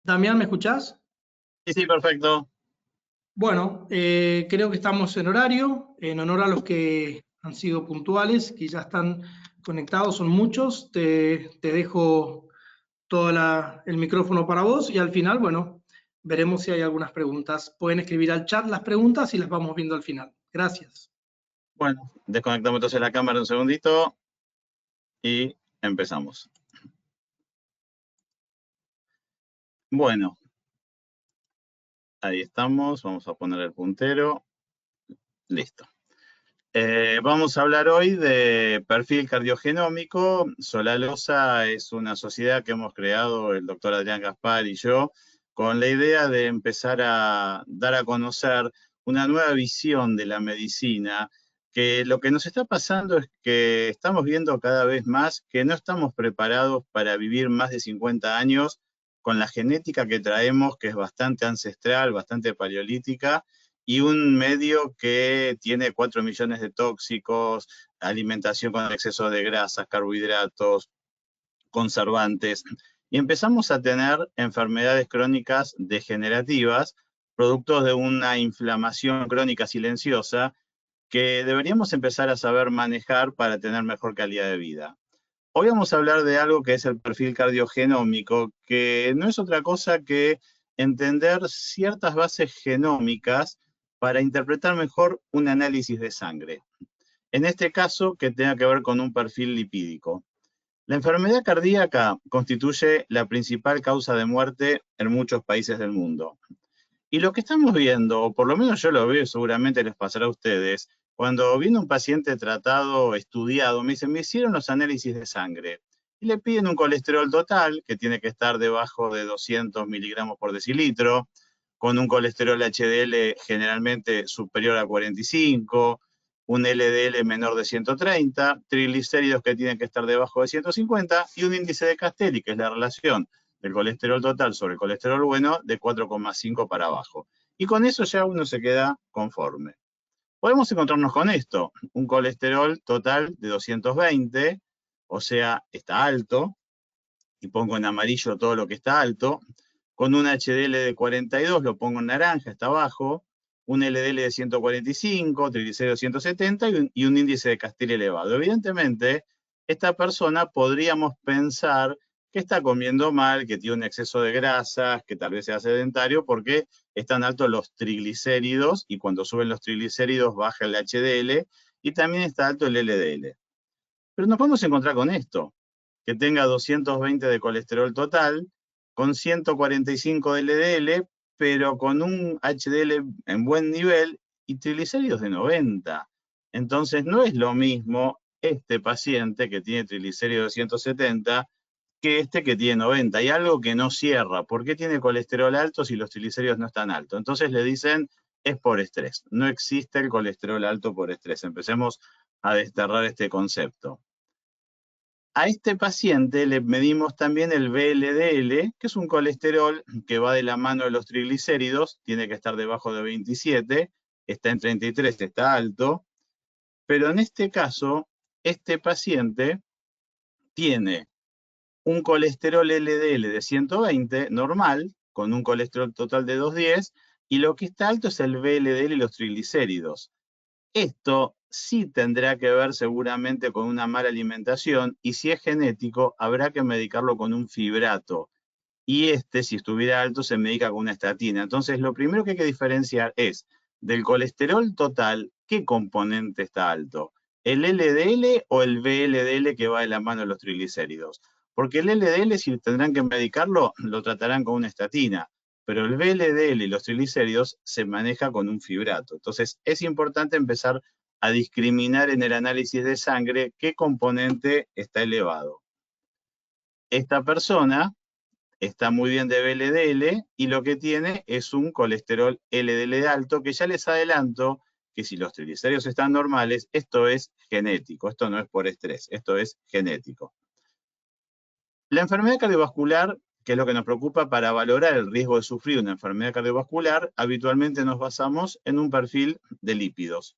Damián, ¿me escuchás? Sí, sí, perfecto. Bueno, creo que estamos en horario, en honor a los que han sido puntuales, que ya están conectados, son muchos. Te dejo todo el micrófono para vos y al final, bueno, veremos si hay algunas preguntas. Pueden escribir al chat las preguntas y las vamos viendo al final. Gracias. Bueno, desconectamos entonces la cámara un segundito y empezamos. Bueno, ahí estamos. Vamos a poner el puntero. Listo. Vamos a hablar hoy de perfil cardiogenómico. Solalosa es una sociedad que hemos creado el doctor Adrián Gaspar y yo con la idea de empezar a dar a conocer una nueva visión de la medicina, que lo que nos está pasando es que estamos viendo cada vez más que no estamos preparados para vivir más de 50 años con la genética que traemos, que es bastante ancestral, bastante paleolítica, y un medio que tiene 4 millones de tóxicos, alimentación con exceso de grasas, carbohidratos, conservantes, y empezamos a tener enfermedades crónicas degenerativas, productos de una inflamación crónica silenciosa que deberíamos empezar a saber manejar para tener mejor calidad de vida. Hoy vamos a hablar de algo que es el perfil cardiogenómico, que no es otra cosa que entender ciertas bases genómicas para interpretar mejor un análisis de sangre. En este caso, que tenga que ver con un perfil lipídico. La enfermedad cardíaca constituye la principal causa de muerte en muchos países del mundo. Y lo que estamos viendo, o por lo menos yo lo veo, seguramente les pasará a ustedes, cuando viene un paciente tratado, estudiado, me dicen, me hicieron los análisis de sangre y le piden un colesterol total que tiene que estar debajo de 200 miligramos por decilitro, con un colesterol HDL generalmente superior a 45, un LDL menor de 130, triglicéridos que tienen que estar debajo de 150 y un índice de Castelli, que es la relación del colesterol total sobre el colesterol bueno, de 4,5 para abajo. Y con eso ya uno se queda conforme. Podemos encontrarnos con esto, un colesterol total de 220, o sea, está alto, y pongo en amarillo todo lo que está alto, con un HDL de 42, lo pongo en naranja, está bajo, un LDL de 145, triglicéridos 170 y un índice de Castelli elevado. Evidentemente, esta persona podríamos pensar que está comiendo mal, que tiene un exceso de grasas, que tal vez sea sedentario, porque están altos los triglicéridos y cuando suben los triglicéridos baja el HDL y también está alto el LDL. Pero nos podemos encontrar con esto, que tenga 220 de colesterol total, con 145 de LDL, pero con un HDL en buen nivel y triglicéridos de 90. Entonces no es lo mismo este paciente que tiene triglicéridos de 170 que este que tiene 90. Hay algo que no cierra. ¿Por qué tiene colesterol alto si los triglicéridos no están altos? Entonces le dicen, es por estrés. No existe el colesterol alto por estrés. Empecemos a desterrar este concepto. A este paciente le medimos también el VLDL, que es un colesterol que va de la mano de los triglicéridos, tiene que estar debajo de 27, está en 33, está alto, pero en este caso, este paciente tiene un colesterol LDL de 120, normal, con un colesterol total de 210, y lo que está alto es el VLDL y los triglicéridos. Esto sí tendrá que ver seguramente con una mala alimentación y si es genético habrá que medicarlo con un fibrato. Y si estuviera alto, se medica con una estatina. Entonces, lo primero que hay que diferenciar es del colesterol total, ¿qué componente está alto? ¿El LDL o el VLDL que va de la mano de los triglicéridos? Porque el LDL, si tendrán que medicarlo, lo tratarán con una estatina, pero el VLDL y los triglicéridos se maneja con un fibrato. Entonces, es importante empezar a discriminar en el análisis de sangre qué componente está elevado. Esta persona está muy bien de VLDL y lo que tiene es un colesterol LDL alto, que ya les adelanto que si los triglicéridos están normales, esto es genético, esto no es por estrés, esto es genético. La enfermedad cardiovascular, que es lo que nos preocupa para valorar el riesgo de sufrir una enfermedad cardiovascular, habitualmente nos basamos en un perfil de lípidos.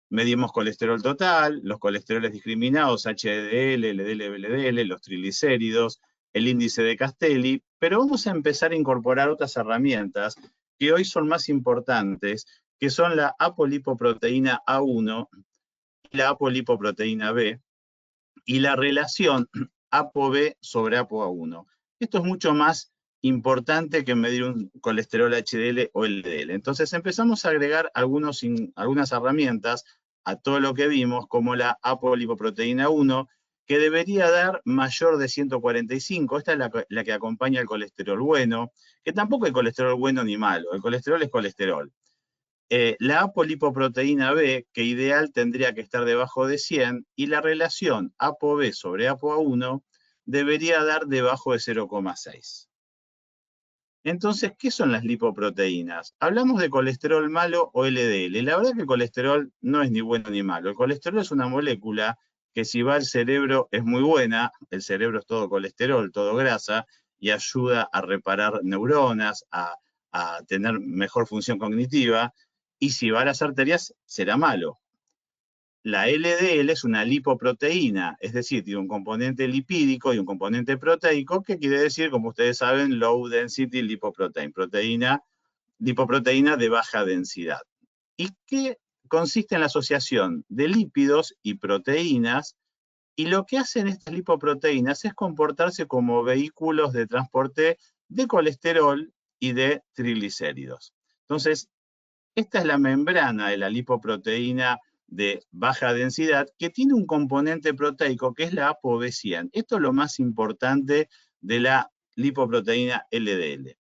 Medimos colesterol total, los colesteroles discriminados, HDL, LDL, VLDL, los triglicéridos, el índice de Castelli, pero vamos a empezar a incorporar otras herramientas que hoy son más importantes, que son la apolipoproteína A1 y la apolipoproteína B, y la relación ApoB sobre ApoA1. Esto es mucho más importante que medir un colesterol HDL o LDL. Entonces empezamos a agregar algunas herramientas a todo lo que vimos, como la apolipoproteína 1, que debería dar mayor de 145. Esta es la que acompaña el colesterol bueno, que tampoco hay colesterol bueno ni malo. El colesterol es colesterol. La apolipoproteína B, que ideal tendría que estar debajo de 100, y la relación ApoB sobre ApoA1 debería dar debajo de 0,6. Entonces, ¿qué son las lipoproteínas? Hablamos de colesterol malo o LDL. La verdad que el colesterol no es ni bueno ni malo. El colesterol es una molécula que si va al cerebro es muy buena. El cerebro es todo colesterol, todo grasa, y ayuda a reparar neuronas, a tener mejor función cognitiva. Y si va a las arterias, será malo. La LDL es una lipoproteína, es decir, tiene un componente lipídico y un componente proteico, que quiere decir, como ustedes saben, low density lipoprotein, lipoproteína de baja densidad. ¿Y qué consiste en la asociación de lípidos y proteínas? Y lo que hacen estas lipoproteínas es comportarse como vehículos de transporte de colesterol y de triglicéridos. Entonces, esta es la membrana de la lipoproteína de baja densidad, que tiene un componente proteico que es la ApoB100. Esto es lo más importante de la lipoproteína LDL.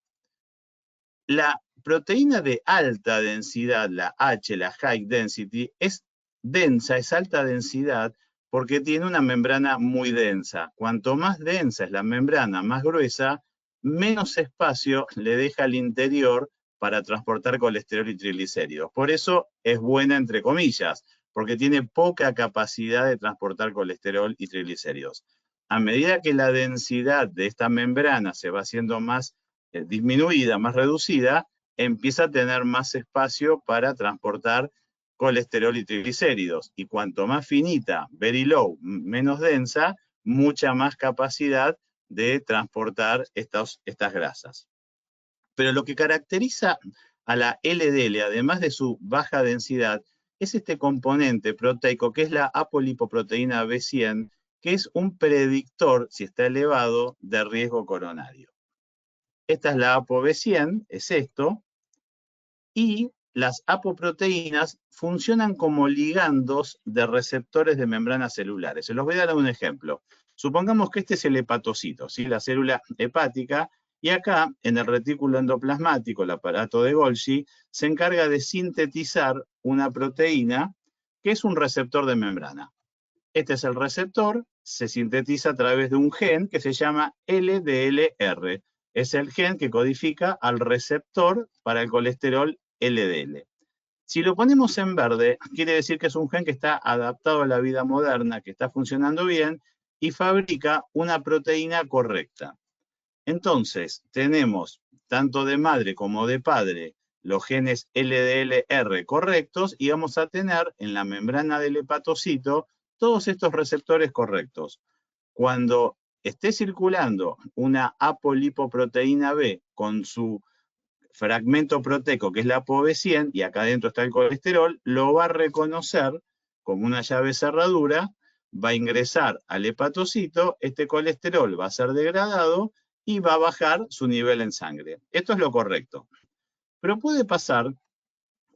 La proteína de alta densidad, la H, la high density, es densa, es alta densidad, porque tiene una membrana muy densa. Cuanto más densa es la membrana, más gruesa, menos espacio le deja al interior para transportar colesterol y triglicéridos. Por eso es buena, entre comillas, porque tiene poca capacidad de transportar colesterol y triglicéridos. A medida que la densidad de esta membrana se va haciendo más disminuida, más reducida, empieza a tener más espacio para transportar colesterol y triglicéridos. Y cuanto más finita, very low, menos densa, mucha más capacidad de transportar estas grasas. Pero lo que caracteriza a la LDL, además de su baja densidad, es este componente proteico, que es la apolipoproteína B100, que es un predictor, si está elevado, de riesgo coronario. Esta es la ApoB100, es esto, y las apoproteínas funcionan como ligandos de receptores de membranas celulares. Se los voy a dar un ejemplo. Supongamos que este es el hepatocito, ¿sí? La célula hepática, y acá, en el retículo endoplasmático, el aparato de Golgi, se encarga de sintetizar una proteína que es un receptor de membrana. Este es el receptor, se sintetiza a través de un gen que se llama LDLR. Es el gen que codifica al receptor para el colesterol LDL. Si lo ponemos en verde, quiere decir que es un gen que está adaptado a la vida moderna, que está funcionando bien y fabrica una proteína correcta. Entonces, tenemos tanto de madre como de padre los genes LDLR correctos y vamos a tener en la membrana del hepatocito todos estos receptores correctos. Cuando esté circulando una apolipoproteína B con su fragmento proteico, que es la ApoB100, y acá adentro está el colesterol, lo va a reconocer como una llave cerradura, va a ingresar al hepatocito, este colesterol va a ser degradado y va a bajar su nivel en sangre. Esto es lo correcto. Pero puede pasar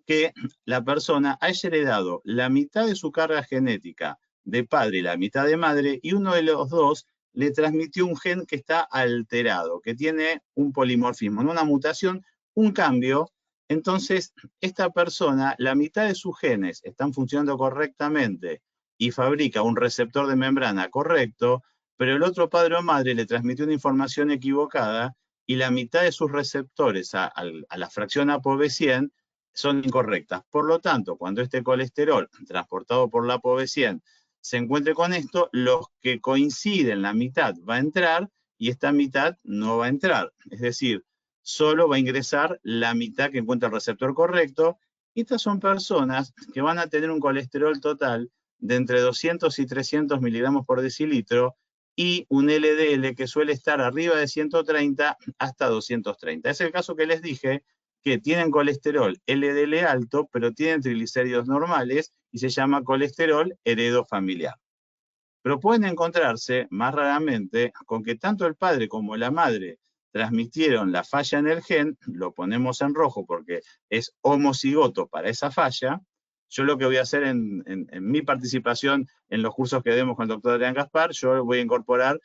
que la persona haya heredado la mitad de su carga genética de padre y la mitad de madre, y uno de los dos le transmitió un gen que está alterado, que tiene un polimorfismo, no una mutación, un cambio. Entonces, esta persona, la mitad de sus genes están funcionando correctamente y fabrica un receptor de membrana correcto, pero el otro padre o madre le transmitió una información equivocada y la mitad de sus receptores a la fracción ApoB100 son incorrectas. Por lo tanto, cuando este colesterol transportado por la ApoB100 se encuentre con esto, los que coinciden, la mitad va a entrar y esta mitad no va a entrar. Es decir, solo va a ingresar la mitad que encuentra el receptor correcto. Y estas son personas que van a tener un colesterol total de entre 200 y 300 miligramos por decilitro, y un LDL que suele estar arriba de 130 hasta 230. Es el caso que les dije, que tienen colesterol LDL alto, pero tienen triglicéridos normales y se llama colesterol heredofamiliar. Pero pueden encontrarse, más raramente, con que tanto el padre como la madre transmitieron la falla en el gen, lo ponemos en rojo porque es homocigoto para esa falla. Yo lo que voy a hacer en mi participación en los cursos que demos con el doctor Adrián Gaspar, yo voy a incorporar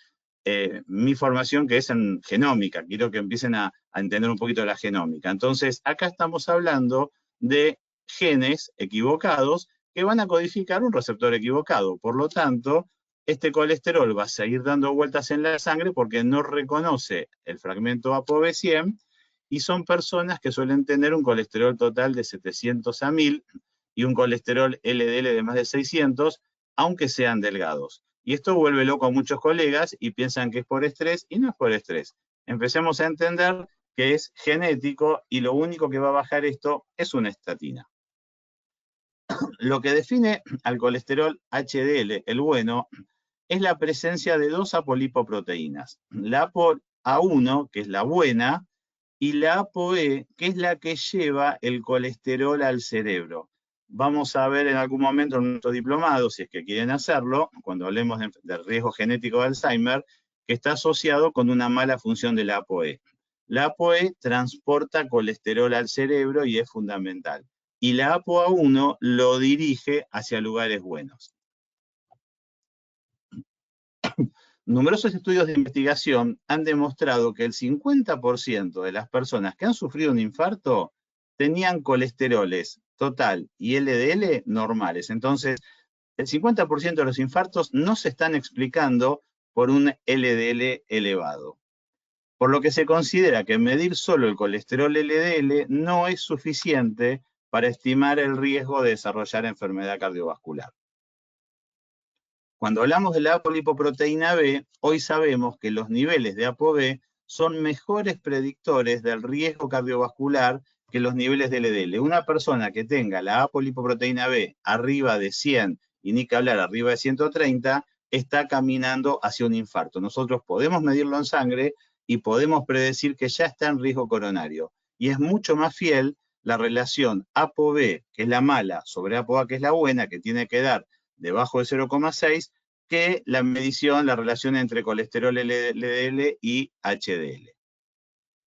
mi formación que es en genómica. Quiero que empiecen a entender un poquito la genómica. Entonces, acá estamos hablando de genes equivocados que van a codificar un receptor equivocado. Por lo tanto, este colesterol va a seguir dando vueltas en la sangre porque no reconoce el fragmento ApoB100 y son personas que suelen tener un colesterol total de 700 a 1000 y un colesterol LDL de más de 600, aunque sean delgados. Y esto vuelve loco a muchos colegas y piensan que es por estrés y no es por estrés. Empecemos a entender que es genético y lo único que va a bajar esto es una estatina. Lo que define al colesterol HDL, el bueno, es la presencia de dos apolipoproteínas, la ApoA1, que es la buena, y la ApoE, que es la que lleva el colesterol al cerebro. Vamos a ver en algún momento en nuestro diplomado, si es que quieren hacerlo, cuando hablemos del riesgo genético de Alzheimer, que está asociado con una mala función de la ApoE. La ApoE transporta colesterol al cerebro y es fundamental. Y la ApoA1 lo dirige hacia lugares buenos. Numerosos estudios de investigación han demostrado que el 50% de las personas que han sufrido un infarto tenían colesteroles total y LDL normales. Entonces, el 50% de los infartos no se están explicando por un LDL elevado. Por lo que se considera que medir solo el colesterol LDL no es suficiente para estimar el riesgo de desarrollar enfermedad cardiovascular. Cuando hablamos de la apolipoproteína B, hoy sabemos que los niveles de ApoB son mejores predictores del riesgo cardiovascular que los niveles de LDL. Una persona que tenga la apolipoproteína B arriba de 100 y ni que hablar arriba de 130, está caminando hacia un infarto. Nosotros podemos medirlo en sangre y podemos predecir que ya está en riesgo coronario. Y es mucho más fiel la relación ApoB, que es la mala, sobre ApoA, que es la buena, que tiene que dar debajo de 0,6, que la medición, la relación entre colesterol LDL y HDL.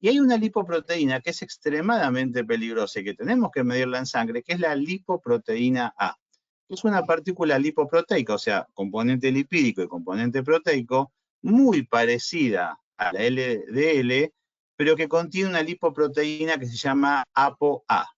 Y hay una lipoproteína que es extremadamente peligrosa y que tenemos que medirla en sangre, que es la lipoproteína A. Es una partícula lipoproteica, o sea, componente lipídico y componente proteico, muy parecida a la LDL, pero que contiene una lipoproteína que se llama ApoA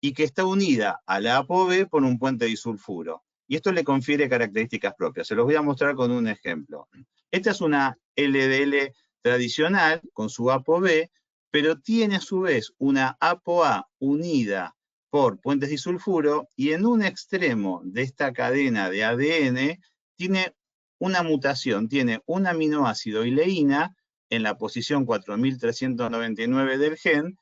y que está unida a la ApoB por un puente disulfuro. Y esto le confiere características propias. Se los voy a mostrar con un ejemplo. Esta es una LDL tradicional con su ApoB, pero tiene a su vez una ApoA unida por puentes disulfuro y en un extremo de esta cadena de ADN tiene una mutación, tiene un aminoácido ileína en la posición 4399 del gen,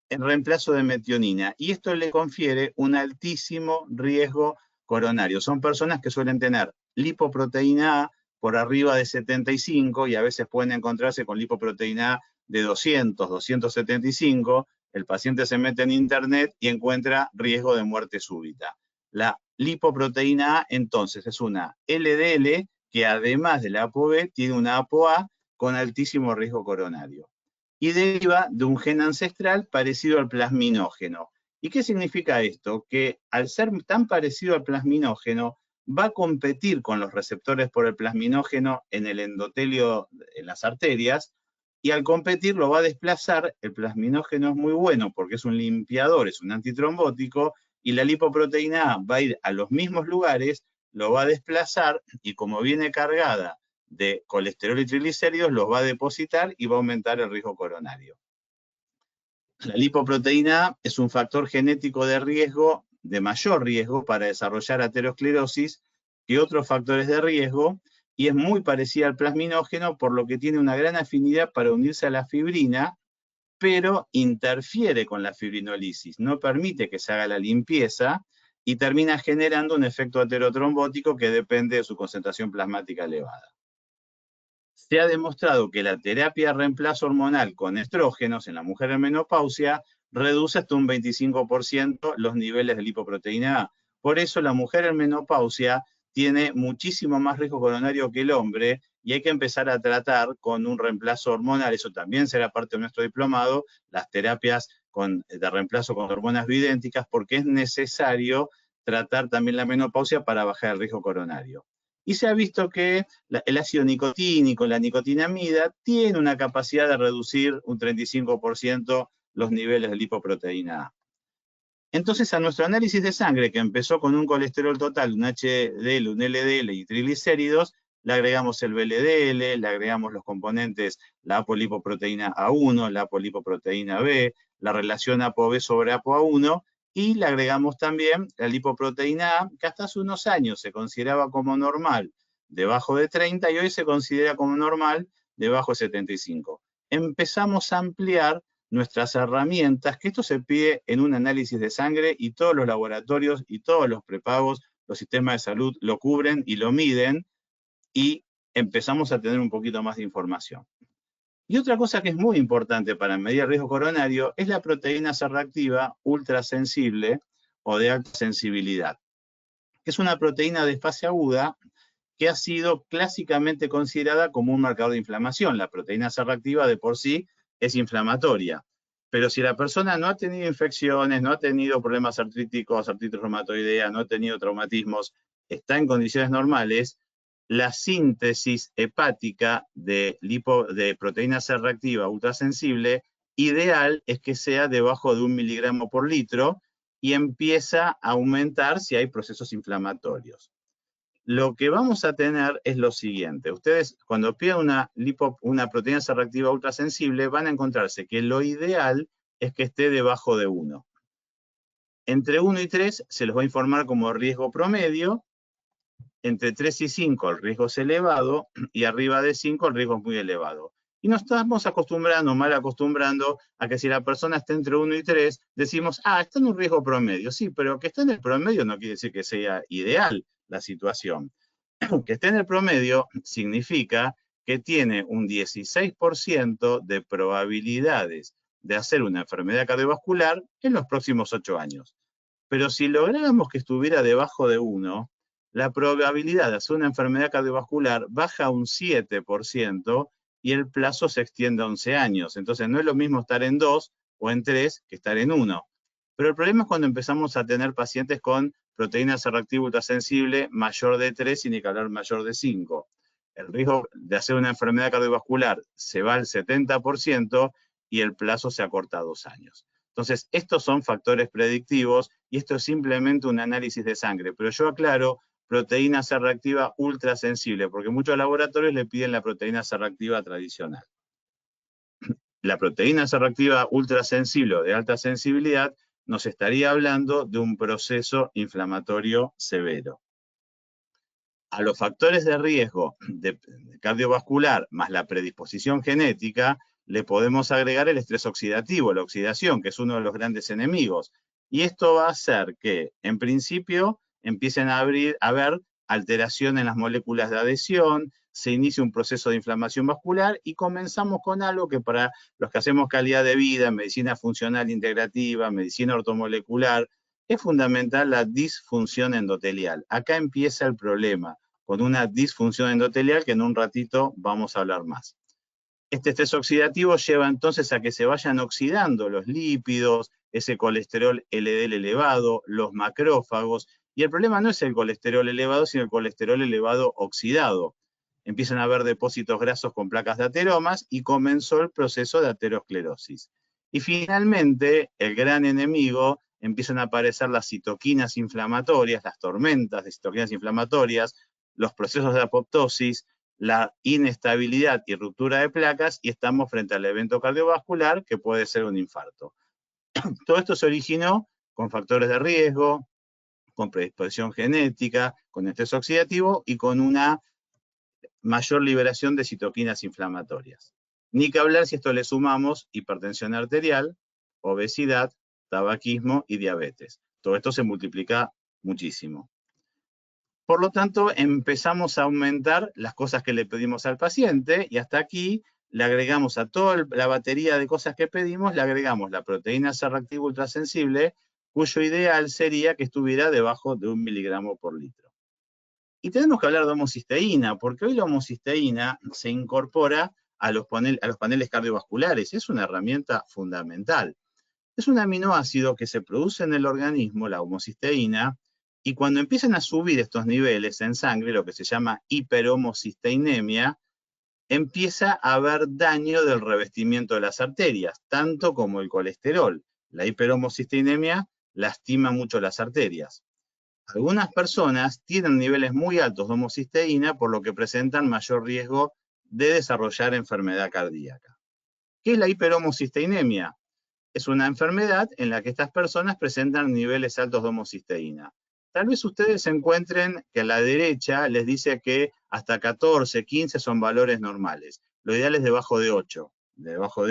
en reemplazo de metionina, y esto le confiere un altísimo riesgo coronario. Son personas que suelen tener lipoproteína A por arriba de 75 y a veces pueden encontrarse con lipoproteína A de 200, 275. El paciente se mete en internet y encuentra riesgo de muerte súbita. La lipoproteína A entonces es una LDL que además de la ApoB tiene una ApoA con altísimo riesgo coronario y deriva de un gen ancestral parecido al plasminógeno. ¿Y qué significa esto? Que al ser tan parecido al plasminógeno, va a competir con los receptores por el plasminógeno en el endotelio, en las arterias, y al competir lo va a desplazar. El plasminógeno es muy bueno porque es un limpiador, es un antitrombótico, y la lipoproteína A va a ir a los mismos lugares, lo va a desplazar, y como viene cargada de colesterol y triglicéridos, los va a depositar y va a aumentar el riesgo coronario. La lipoproteína A es un factor genético de riesgo, de mayor riesgo para desarrollar aterosclerosis que otros factores de riesgo, y es muy parecida al plasminógeno, por lo que tiene una gran afinidad para unirse a la fibrina, pero interfiere con la fibrinólisis, no permite que se haga la limpieza y termina generando un efecto aterotrombótico que depende de su concentración plasmática elevada. se ha demostrado que la terapia de reemplazo hormonal con estrógenos en la mujer en menopausia reduce hasta un 25% los niveles de lipoproteína A. Por eso la mujer en menopausia tiene muchísimo más riesgo coronario que el hombre y hay que empezar a tratar con un reemplazo hormonal. Eso también será parte de nuestro diplomado, las terapias de reemplazo con hormonas bioidénticas, porque es necesario tratar también la menopausia para bajar el riesgo coronario. Y se ha visto que el ácido nicotínico, la nicotinamida, tiene una capacidad de reducir un 35% los niveles de lipoproteína A. Entonces, a nuestro análisis de sangre, que empezó con un colesterol total, un HDL, un LDL y triglicéridos, le agregamos el VLDL, le agregamos los componentes, la apolipoproteína A1, la apolipoproteína B, la relación ApoB sobre ApoA1, y le agregamos también la lipoproteína A, que hasta hace unos años se consideraba como normal debajo de 30 y hoy se considera como normal debajo de 75. Empezamos a ampliar nuestras herramientas, que esto se pide en un análisis de sangre y todos los laboratorios y todos los prepagos, los sistemas de salud lo cubren y lo miden y empezamos a tener un poquito más de información. Y otra cosa que es muy importante para medir el riesgo coronario es la proteína C reactiva ultrasensible o de alta sensibilidad. Es una proteína de fase aguda que ha sido clásicamente considerada como un marcador de inflamación. La proteína C reactiva de por sí es inflamatoria. Pero si la persona no ha tenido infecciones, no ha tenido problemas artríticos, artritis reumatoidea, no ha tenido traumatismos, está en condiciones normales, la síntesis hepática de proteína C reactiva ultrasensible ideal es que sea debajo de 1 miligramo por litro y empieza a aumentar si hay procesos inflamatorios. Lo que vamos a tener es lo siguiente. Ustedes, cuando pidan una proteína C reactiva ultrasensible, van a encontrarse que lo ideal es que esté debajo de 1. Entre 1 y 3 se los va a informar como riesgo promedio. Entre 3 y 5 el riesgo es elevado y arriba de 5 el riesgo es muy elevado. Y nos estamos acostumbrando, mal acostumbrando, a que si la persona está entre 1 y 3, decimos, está en un riesgo promedio. Sí, pero que esté en el promedio no quiere decir que sea ideal la situación. Que esté en el promedio significa que tiene un 16% de probabilidades de hacer una enfermedad cardiovascular en los próximos 8 años. Pero si lográramos que estuviera debajo de 1, la probabilidad de hacer una enfermedad cardiovascular baja un 7% y el plazo se extiende a 11 años. Entonces no es lo mismo estar en 2 o en 3 que estar en 1. Pero el problema es cuando empezamos a tener pacientes con proteína C reactiva ultrasensible mayor de 3 y ni que hablar mayor de 5. El riesgo de hacer una enfermedad cardiovascular se va al 70% y el plazo se acorta a 2 años. Entonces, estos son factores predictivos y esto es simplemente un análisis de sangre. Pero yo aclaro, proteína C reactiva ultrasensible, porque muchos laboratorios le piden la proteína C reactiva tradicional. La proteína C reactiva ultrasensible o de alta sensibilidad nos estaría hablando de un proceso inflamatorio severo. A los factores de riesgo de cardiovascular más la predisposición genética, le podemos agregar el estrés oxidativo, la oxidación, que es uno de los grandes enemigos. Y esto va a hacer que, en principio, empiecen a haber alteración en las moléculas de adhesión, se inicia un proceso de inflamación vascular y comenzamos con algo que para los que hacemos calidad de vida, medicina funcional integrativa, medicina ortomolecular, es fundamental la disfunción endotelial. Acá empieza el problema, con una disfunción endotelial que en un ratito vamos a hablar más. Este estrés oxidativo lleva entonces a que se vayan oxidando los lípidos, ese colesterol LDL elevado, los macrófagos, y el problema no es el colesterol elevado, sino el colesterol elevado oxidado. Empiezan a haber depósitos grasos con placas de ateromas y comenzó el proceso de aterosclerosis. Y finalmente, el gran enemigo, empiezan a aparecer las citoquinas inflamatorias, las tormentas de citoquinas inflamatorias, los procesos de apoptosis, la inestabilidad y ruptura de placas y estamos frente al evento cardiovascular que puede ser un infarto. Todo esto se originó con factores de riesgo, con predisposición genética, con estrés oxidativo y con una mayor liberación de citoquinas inflamatorias. Ni que hablar si esto le sumamos hipertensión arterial, obesidad, tabaquismo y diabetes. Todo esto se multiplica muchísimo. Por lo tanto, empezamos a aumentar las cosas que le pedimos al paciente y hasta aquí le agregamos a toda la batería de cosas que pedimos, le agregamos la proteína C reactiva ultrasensible, cuyo ideal sería que estuviera debajo de 1 miligramo por litro. Y tenemos que hablar de homocisteína, porque hoy la homocisteína se incorpora a los paneles cardiovasculares. Es una herramienta fundamental. Es un aminoácido que se produce en el organismo, la homocisteína, y cuando empiezan a subir estos niveles en sangre, lo que se llama hiperhomocisteinemia, empieza a haber daño del revestimiento de las arterias, tanto como el colesterol. La hiperhomocisteinemia lastima mucho las arterias. Algunas personas tienen niveles muy altos de homocisteína, por lo que presentan mayor riesgo de desarrollar enfermedad cardíaca. ¿Qué es la hiperhomocisteinemia? Es una enfermedad en la que estas personas presentan niveles altos de homocisteína. Tal vez ustedes encuentren que a la derecha les dice que hasta 14, 15 son valores normales. Lo ideal es debajo de 8, debajo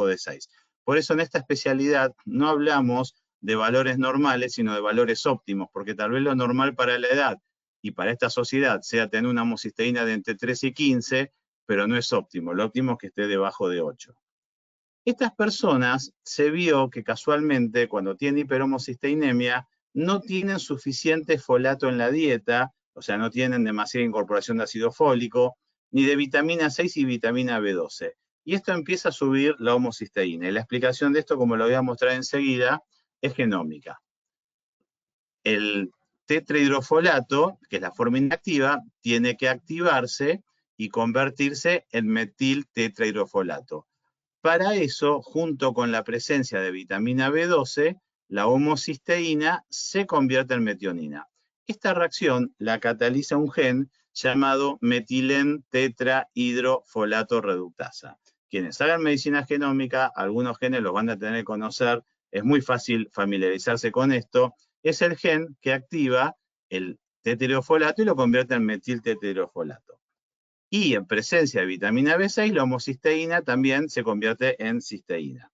de 6. Por eso en esta especialidad no hablamos de valores normales, sino de valores óptimos, porque tal vez lo normal para la edad y para esta sociedad sea tener una homocisteína de entre 3 y 15, pero no es óptimo. Lo óptimo es que esté debajo de 8. Estas personas se vio que casualmente cuando tienen hiperhomocisteinemia no tienen suficiente folato en la dieta, o sea, no tienen demasiada incorporación de ácido fólico, ni de vitamina 6 y vitamina B12. Y esto empieza a subir la homocisteína. Y la explicación de esto, como lo voy a mostrar enseguida, es genómica. El tetrahidrofolato, que es la forma inactiva, tiene que activarse y convertirse en metil tetrahidrofolato. Para eso, junto con la presencia de vitamina B12, la homocisteína se convierte en metionina. Esta reacción la cataliza un gen llamado metilen tetrahidrofolato reductasa. Quienes hagan medicina genómica, algunos genes los van a tener que conocer, es muy fácil familiarizarse con esto. Es el gen que activa el tetrahidrofolato y lo convierte en metil tetrahidrofolato. Y en presencia de vitamina B6, la homocisteína también se convierte en cisteína.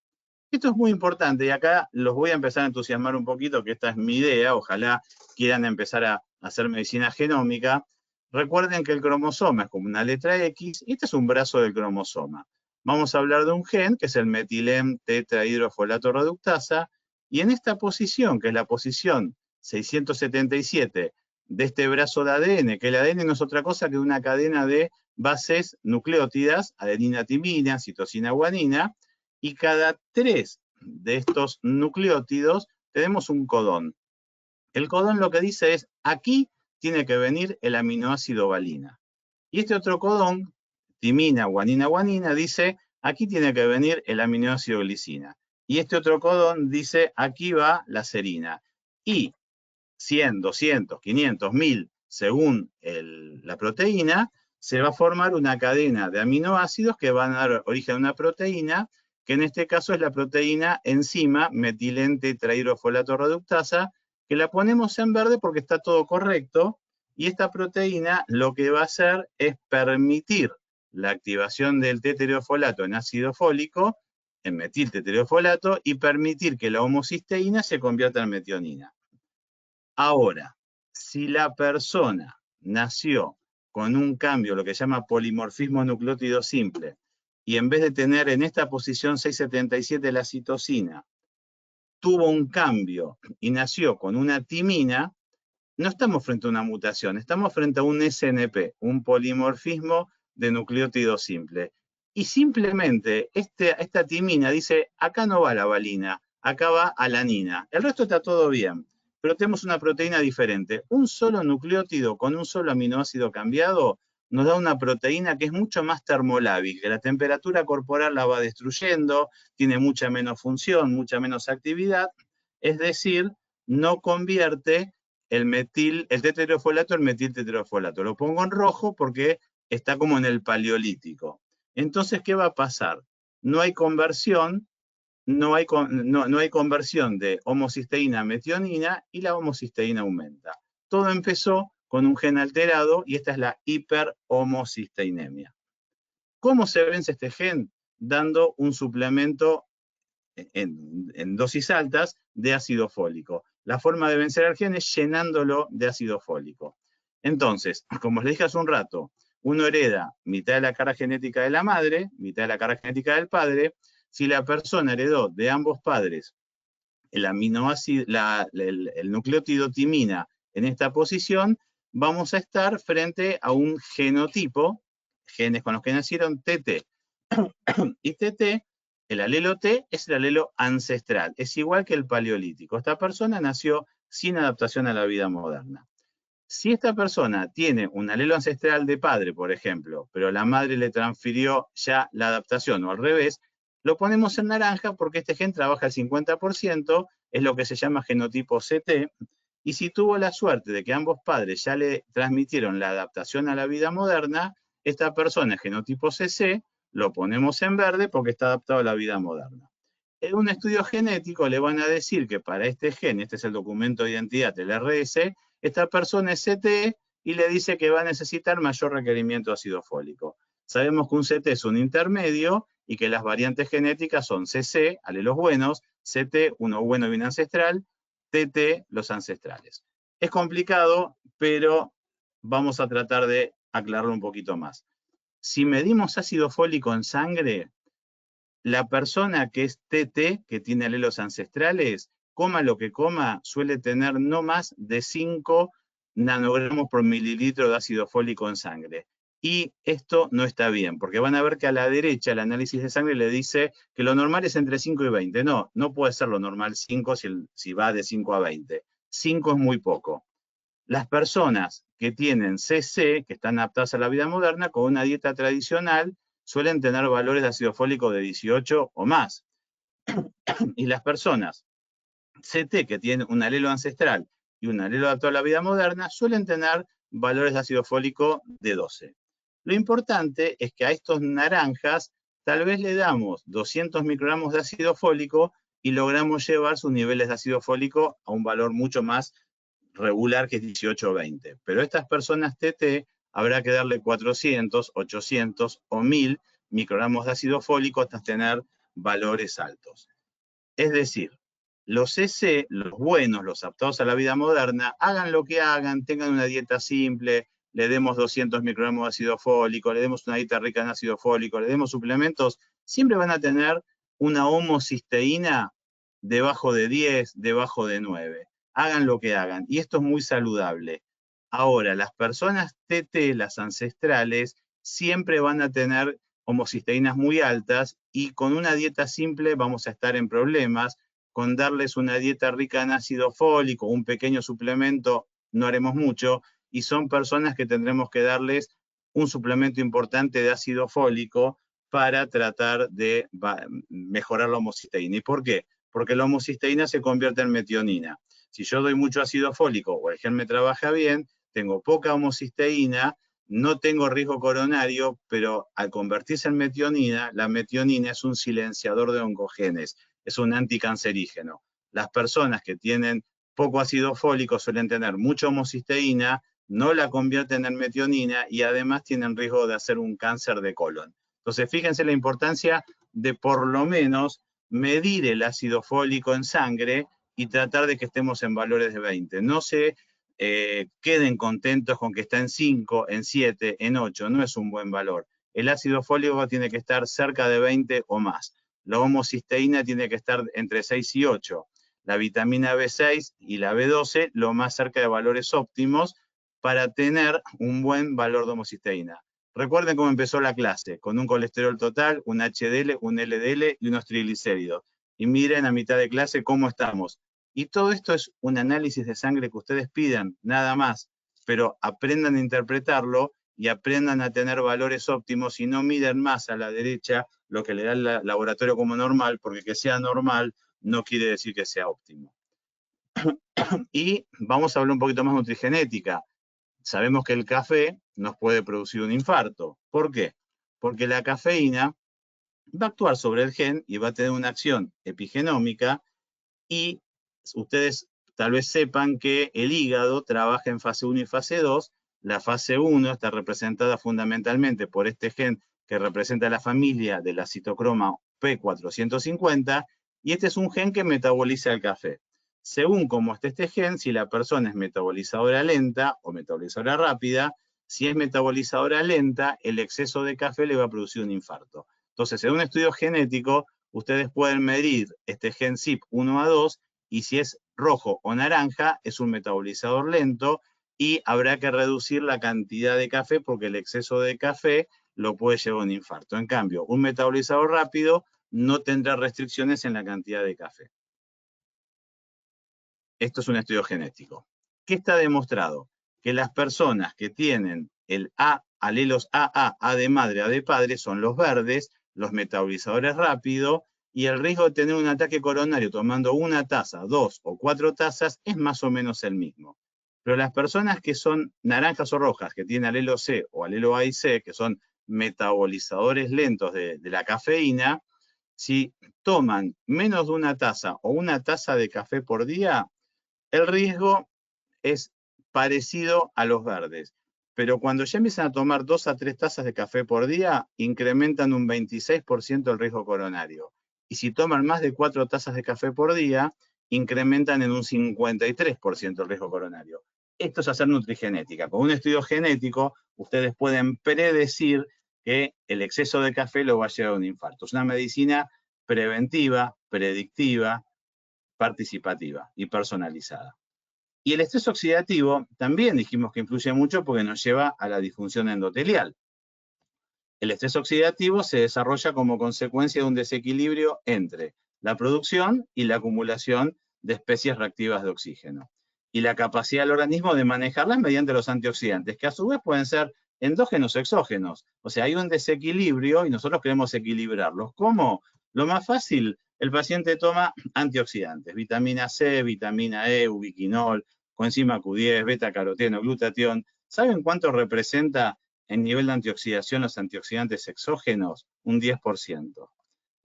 Esto es muy importante y acá los voy a empezar a entusiasmar un poquito, que esta es mi idea, ojalá quieran empezar a hacer medicina genómica. Recuerden que el cromosoma es como una letra X y este es un brazo del cromosoma. Vamos a hablar de un gen que es el metilén tetrahidrofolato reductasa y en esta posición, que es la posición 677 de este brazo de ADN, que el ADN no es otra cosa que una cadena de bases nucleótidas, adenina, timina, citosina, guanina, y cada 3 de estos nucleótidos tenemos un codón. El codón lo que dice es, aquí tiene que venir el aminoácido valina. Y este otro codón, timina, guanina, guanina, dice, aquí tiene que venir el aminoácido glicina. Y este otro codón dice, aquí va la serina. Y 100, 200, 500, 1000, según la proteína, se va a formar una cadena de aminoácidos que van a dar origen a una proteína, que en este caso es la proteína enzima metilén tetrahidrofolato reductasa, que la ponemos en verde porque está todo correcto, y esta proteína lo que va a hacer es permitir la activación del tetrahidrofolato en ácido fólico, en metiltetrahidrofolato, y permitir que la homocisteína se convierta en metionina. Ahora, si la persona nació con un cambio, lo que se llama polimorfismo nucleótido simple, y en vez de tener en esta posición 677 la citosina, tuvo un cambio y nació con una timina, no estamos frente a una mutación, estamos frente a un SNP, un polimorfismo de nucleótido simple. Y simplemente esta timina dice, acá no va la valina, acá va alanina. El resto está todo bien, pero tenemos una proteína diferente. Un solo nucleótido con un solo aminoácido cambiado nos da una proteína que es mucho más termolábil, que la temperatura corporal la va destruyendo, tiene mucha menos función, mucha menos actividad, es decir, no convierte el tetrahidrofolato en metiltetrahidrofolato. Lo pongo en rojo porque está como en el paleolítico. Entonces, ¿qué va a pasar? No hay conversión, no hay conversión de homocisteína a metionina y la homocisteína aumenta. Todo empezó con un gen alterado y esta es la hiperhomocisteinemia. ¿Cómo se vence este gen? Dando un suplemento en dosis altas de ácido fólico. La forma de vencer al gen es llenándolo de ácido fólico. Entonces, como les dije hace un rato, uno hereda mitad de la carga genética de la madre, mitad de la carga genética del padre. Si la persona heredó de ambos padres el aminoácido, el nucleótido timina en esta posición, vamos a estar frente a un genotipo, genes con los que nacieron TT. Y TT, el alelo T, es el alelo ancestral, es igual que el paleolítico. Esta persona nació sin adaptación a la vida moderna. Si esta persona tiene un alelo ancestral de padre, por ejemplo, pero la madre le transfirió ya la adaptación o al revés, lo ponemos en naranja porque este gen trabaja al 50%, es lo que se llama genotipo CT, y si tuvo la suerte de que ambos padres ya le transmitieron la adaptación a la vida moderna, esta persona es genotipo CC, lo ponemos en verde porque está adaptado a la vida moderna. En un estudio genético le van a decir que para este gen, este es el documento de identidad del RS, esta persona es CT y le dice que va a necesitar mayor requerimiento de ácido fólico. Sabemos que un CT es un intermedio y que las variantes genéticas son CC, alelos buenos, CT, uno bueno y un ancestral, TT, los ancestrales. Es complicado, pero vamos a tratar de aclararlo un poquito más. Si medimos ácido fólico en sangre, la persona que es TT, que tiene alelos ancestrales, coma lo que coma, suele tener no más de 5 nanogramos por mililitro de ácido fólico en sangre. Y esto no está bien, porque van a ver que a la derecha el análisis de sangre le dice que lo normal es entre 5 y 20. No, no puede ser lo normal 5 si va de 5 a 20. 5 es muy poco. Las personas que tienen CC, que están adaptadas a la vida moderna, con una dieta tradicional, suelen tener valores de ácido fólico de 18 o más. Y las personas CT, que tienen un alelo ancestral y un alelo adaptado a la vida moderna, suelen tener valores de ácido fólico de 12. Lo importante es que a estos naranjas tal vez le damos 200 microgramos de ácido fólico y logramos llevar sus niveles de ácido fólico a un valor mucho más regular, que es 18 o 20. Pero a estas personas TT habrá que darle 400, 800 o 1000 microgramos de ácido fólico hasta tener valores altos. Es decir, los CC, los buenos, los adaptados a la vida moderna, hagan lo que hagan, tengan una dieta simple, le demos 200 microgramos de ácido fólico, le demos una dieta rica en ácido fólico, le demos suplementos, siempre van a tener una homocisteína debajo de 10, debajo de 9. Hagan lo que hagan. Y esto es muy saludable. Ahora, las personas TT, las ancestrales, siempre van a tener homocisteínas muy altas y con una dieta simple vamos a estar en problemas. Con darles una dieta rica en ácido fólico, un pequeño suplemento, no haremos mucho, y son personas que tendremos que darles un suplemento importante de ácido fólico para tratar de mejorar la homocisteína. ¿Y por qué? Porque la homocisteína se convierte en metionina. Si yo doy mucho ácido fólico o el gen me trabaja bien, tengo poca homocisteína, no tengo riesgo coronario, pero al convertirse en metionina, la metionina es un silenciador de oncogenes, es un anticancerígeno. Las personas que tienen poco ácido fólico suelen tener mucha homocisteína, no la convierten en metionina y además tienen riesgo de hacer un cáncer de colon. Entonces, fíjense la importancia de por lo menos medir el ácido fólico en sangre y tratar de que estemos en valores de 20. No se queden contentos con que está en 5, en 7, en 8, no es un buen valor. El ácido fólico tiene que estar cerca de 20 o más. La homocisteína tiene que estar entre 6 y 8. La vitamina B6 y la B12 lo más cerca de valores óptimos para tener un buen valor de homocisteína. Recuerden cómo empezó la clase, con un colesterol total, un HDL, un LDL y unos triglicéridos. Y miren a mitad de clase cómo estamos. Y todo esto es un análisis de sangre que ustedes pidan, nada más, pero aprendan a interpretarlo y aprendan a tener valores óptimos y no miden más a la derecha lo que le da el laboratorio como normal, porque que sea normal no quiere decir que sea óptimo. Y vamos a hablar un poquito más de nutrigenética. Sabemos que el café nos puede producir un infarto. ¿Por qué? Porque la cafeína va a actuar sobre el gen y va a tener una acción epigenómica y ustedes tal vez sepan que el hígado trabaja en fase 1 y fase 2. La fase 1 está representada fundamentalmente por este gen que representa la familia de la citocroma P450 y este es un gen que metaboliza el café. según cómo esté este gen, si la persona es metabolizadora lenta o metabolizadora rápida. Si es metabolizadora lenta, el exceso de café le va a producir un infarto. Entonces, en un estudio genético, ustedes pueden medir este gen CYP1A2 y si es rojo o naranja, es un metabolizador lento y habrá que reducir la cantidad de café porque el exceso de café lo puede llevar a un infarto. En cambio, un metabolizador rápido no tendrá restricciones en la cantidad de café. Esto es un estudio genético. ¿Qué está demostrado? Que las personas que tienen el alelos AA, A de madre, A de padre, son los verdes, los metabolizadores rápidos, y el riesgo de tener un ataque coronario tomando una taza, 2 o 4 tazas es más o menos el mismo. Pero las personas que son naranjas o rojas, que tienen alelo C o alelo A y C, que son metabolizadores lentos de la cafeína, si toman menos de una taza o una taza de café por día, el riesgo es parecido a los verdes. Pero cuando ya empiezan a tomar 2 a 3 tazas de café por día, incrementan un 26% el riesgo coronario. Y si toman más de 4 tazas de café por día, incrementan en un 53% el riesgo coronario. Esto es hacer nutrigenética. Con un estudio genético, ustedes pueden predecir que el exceso de café lo va a llevar a un infarto. Es una medicina preventiva, predictiva, participativa y personalizada. Y el estrés oxidativo también dijimos que influye mucho porque nos lleva a la disfunción endotelial. El estrés oxidativo se desarrolla como consecuencia de un desequilibrio entre la producción y la acumulación de especies reactivas de oxígeno. Y la capacidad del organismo de manejarlas mediante los antioxidantes, que a su vez pueden ser endógenos o exógenos. O sea, hay un desequilibrio y nosotros queremos equilibrarlos. ¿Cómo? Lo más fácil, el paciente toma antioxidantes, vitamina C, vitamina E, ubiquinol, coenzima Q10, beta-caroteno, glutatión. ¿Saben cuánto representa en nivel de antioxidación los antioxidantes exógenos? Un 10%.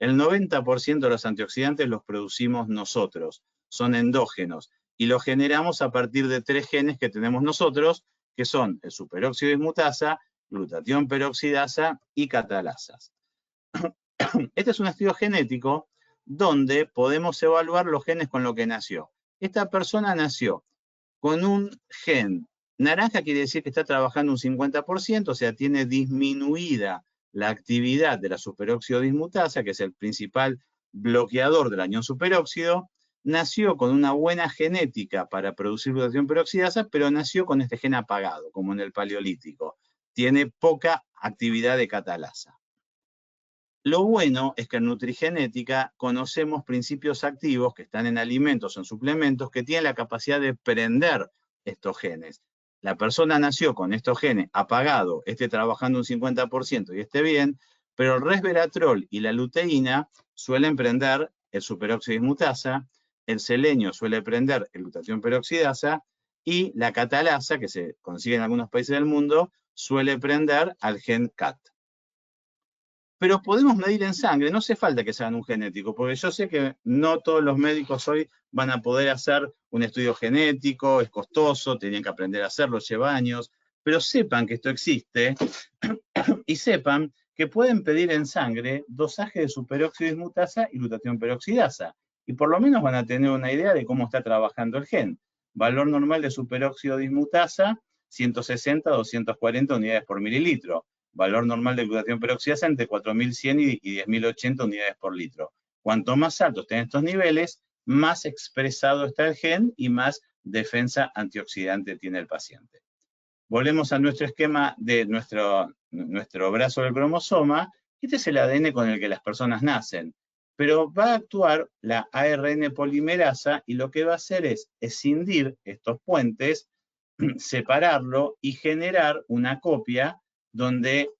El 90% de los antioxidantes los producimos nosotros, son endógenos, y los generamos a partir de 3 genes que tenemos nosotros, que son el superóxido dismutasa, glutatión peroxidasa y catalasas. Este es un estudio genético donde podemos evaluar los genes con lo que nació. Esta persona nació con un gen naranja, quiere decir que está trabajando un 50%, o sea, tiene disminuida la actividad de la superóxido dismutasa, que es el principal bloqueador del anión superóxido. Nació con una buena genética para producir glutatión peroxidasa, pero nació con este gen apagado, como en el paleolítico. Tiene poca actividad de catalasa. Lo bueno es que en nutrigenética conocemos principios activos que están en alimentos o en suplementos que tienen la capacidad de prender estos genes. La persona nació con estos genes apagado, esté trabajando un 50% y esté bien, pero el resveratrol y la luteína suelen prender el superóxido dismutasa, el selenio suele prender el glutatión peroxidasa y la catalasa, que se consigue en algunos países del mundo, suele prender al gen CAT. Pero podemos medir en sangre, no hace falta que se hagan un genético, porque yo sé que no todos los médicos hoy van a poder hacer un estudio genético, es costoso, tenían que aprender a hacerlo, lleva años, pero sepan que esto existe y sepan que pueden pedir en sangre dosaje de superóxido dismutasa y glutatión peroxidasa, y por lo menos van a tener una idea de cómo está trabajando el gen. Valor normal de superóxido dismutasa, 160 a 240 unidades por mililitro. Valor normal de glutatión peroxidasa entre 4.100 y 10.080 unidades por litro. Cuanto más altos estén estos niveles, más expresado está el gen y más defensa antioxidante tiene el paciente. Volvemos a nuestro esquema de nuestro brazo del cromosoma. Este es el ADN con el que las personas nacen, pero va a actuar la ARN polimerasa y lo que va a hacer es escindir estos puentes, separarlo y generar una copia donde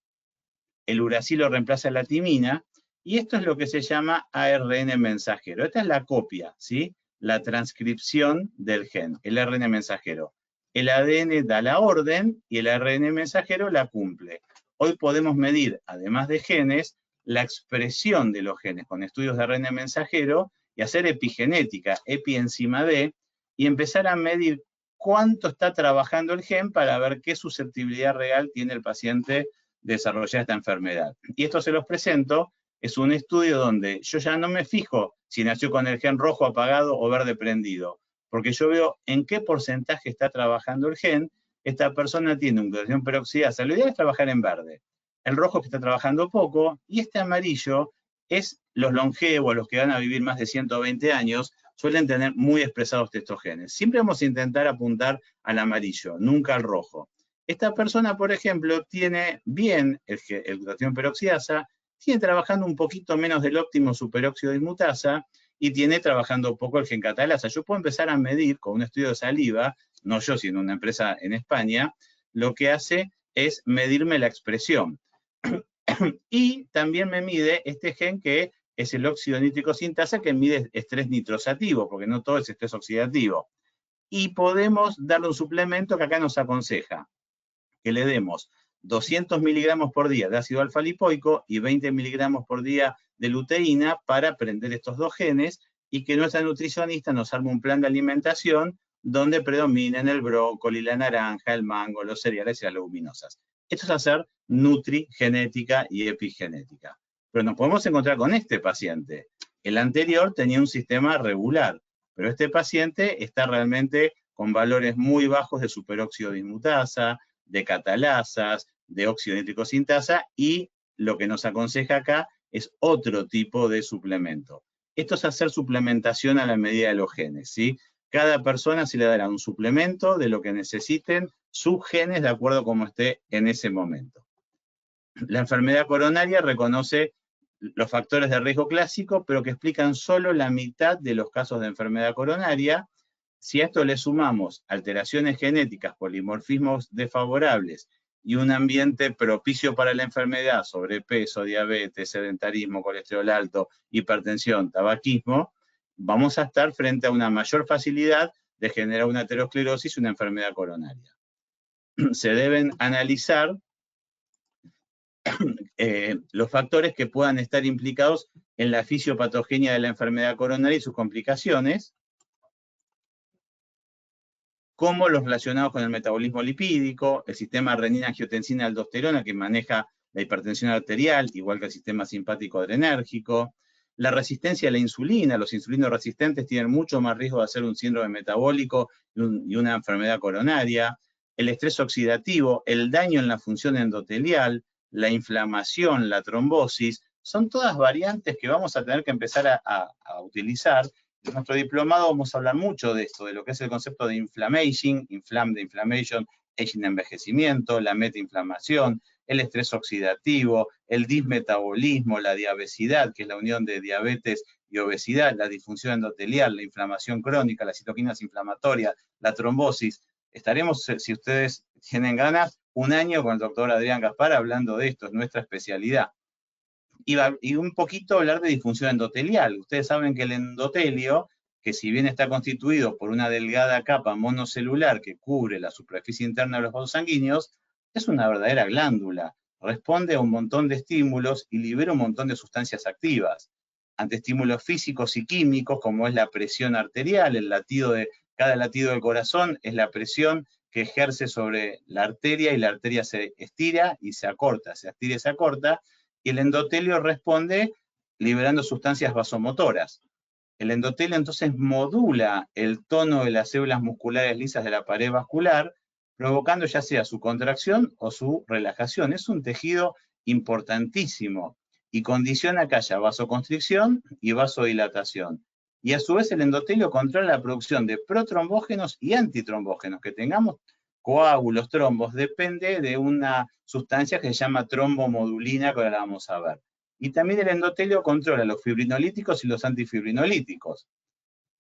el uracilo reemplaza la timina, y esto es lo que se llama ARN mensajero. Esta es la copia, ¿sí? La transcripción del gen, el ARN mensajero. El ADN da la orden y el ARN mensajero la cumple. Hoy podemos medir, además de genes, la expresión de los genes con estudios de ARN mensajero y hacer epigenética, epi encima de, y empezar a medir cuánto está trabajando el gen para ver qué susceptibilidad real tiene el paciente de desarrollar esta enfermedad. Y esto se los presento, es un estudio donde yo ya no me fijo si nació con el gen rojo apagado o verde prendido. porque yo veo en qué porcentaje está trabajando el gen. Esta persona tiene una glutatión peroxidasa. Lo ideal es trabajar en verde. El rojo que está trabajando poco, y este amarillo es los longevos, los que van a vivir más de 120 años, suelen tener muy expresados estos genes. Siempre vamos a intentar apuntar al amarillo, nunca al rojo. Esta persona, por ejemplo, tiene bien el glutatión peroxidasa, tiene trabajando un poquito menos del óptimo su peróxido dismutasa, y tiene trabajando poco el gen catalasa. Yo puedo empezar a medir con un estudio de saliva, no yo, sino una empresa en España, lo que hace es medirme la expresión. Y también me mide este gen que es el óxido nítrico sintasa, que mide estrés nitrosativo, porque no todo es estrés oxidativo. Y podemos darle un suplemento que acá nos aconseja que le demos 200 miligramos por día de ácido alfa-lipoico y 20 miligramos por día de luteína para prender estos dos genes, y que nuestra nutricionista nos arme un plan de alimentación donde predominen el brócoli, la naranja, el mango, los cereales y las leguminosas. Esto es hacer nutrigenética y epigenética. Pero nos podemos encontrar con este paciente. El anterior tenía un sistema regular, pero este paciente está realmente con valores muy bajos de superóxido dismutasa, de catalasas, de óxido nítrico sintasa, y lo que nos aconseja acá es otro tipo de suplemento. Esto es hacer suplementación a la medida de los genes, ¿sí? Cada persona se le dará un suplemento de lo que necesiten sus genes de acuerdo a cómo esté en ese momento. La enfermedad coronaria reconoce los factores de riesgo clásico, pero que explican solo la mitad de los casos de enfermedad coronaria. Si a esto le sumamos alteraciones genéticas, polimorfismos desfavorables y un ambiente propicio para la enfermedad, sobrepeso, diabetes, sedentarismo, colesterol alto, hipertensión, tabaquismo, vamos a estar frente a una mayor facilidad de generar una aterosclerosis y una enfermedad coronaria. Se deben analizar los factores que puedan estar implicados en la fisiopatogenia de la enfermedad coronaria y sus complicaciones, como los relacionados con el metabolismo lipídico, el sistema renina-angiotensina-aldosterona que maneja la hipertensión arterial, igual que el sistema simpático adrenérgico, la resistencia a la insulina. Los insulinoresistentes tienen mucho más riesgo de hacer un síndrome metabólico y una enfermedad coronaria, el estrés oxidativo, el daño en la función endotelial, la inflamación, la trombosis, son todas variantes que vamos a tener que empezar a utilizar. En nuestro diplomado vamos a hablar mucho de esto, de lo que es el concepto de inflammation, inflam de inflammation, aging de envejecimiento, la metainflamación, el estrés oxidativo, el dismetabolismo, la diabesidad, que es la unión de diabetes y obesidad, la disfunción endotelial, la inflamación crónica, las citoquinas inflamatorias, la trombosis. Estaremos, si ustedes tienen ganas, un año con el doctor Adrián Gaspar hablando de esto, es nuestra especialidad. Y un poquito hablar de disfunción endotelial. Ustedes saben que el endotelio, que si bien está constituido por una delgada capa monocelular que cubre la superficie interna de los vasos sanguíneos, es una verdadera glándula. Responde a un montón de estímulos y libera un montón de sustancias activas. Ante estímulos físicos y químicos, como es la presión arterial, cada latido del corazón es la presión que ejerce sobre la arteria, y la arteria se estira y se acorta, se estira y se acorta, y el endotelio responde liberando sustancias vasomotoras. El endotelio entonces modula el tono de las células musculares lisas de la pared vascular, provocando ya sea su contracción o su relajación. Es un tejido importantísimo y condiciona que haya vasoconstricción y vasodilatación. Y a su vez el endotelio controla la producción de protrombógenos y antitrombógenos. Que tengamos coágulos, trombos, depende de una sustancia que se llama trombomodulina, que ahora la vamos a ver. Y también el endotelio controla los fibrinolíticos y los antifibrinolíticos.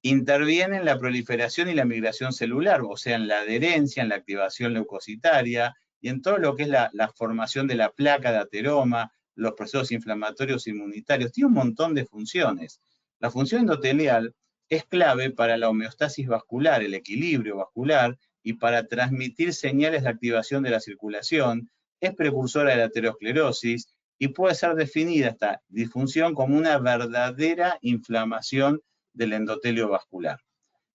Interviene en la proliferación y la migración celular, o sea, en la adherencia, en la activación leucocitaria y en todo lo que es la formación de la placa de ateroma, los procesos inflamatorios inmunitarios. Tiene un montón de funciones. La función endotelial es clave para la homeostasis vascular, el equilibrio vascular, y para transmitir señales de activación de la circulación. Es precursora de la aterosclerosis y puede ser definida esta disfunción como una verdadera inflamación del endotelio vascular.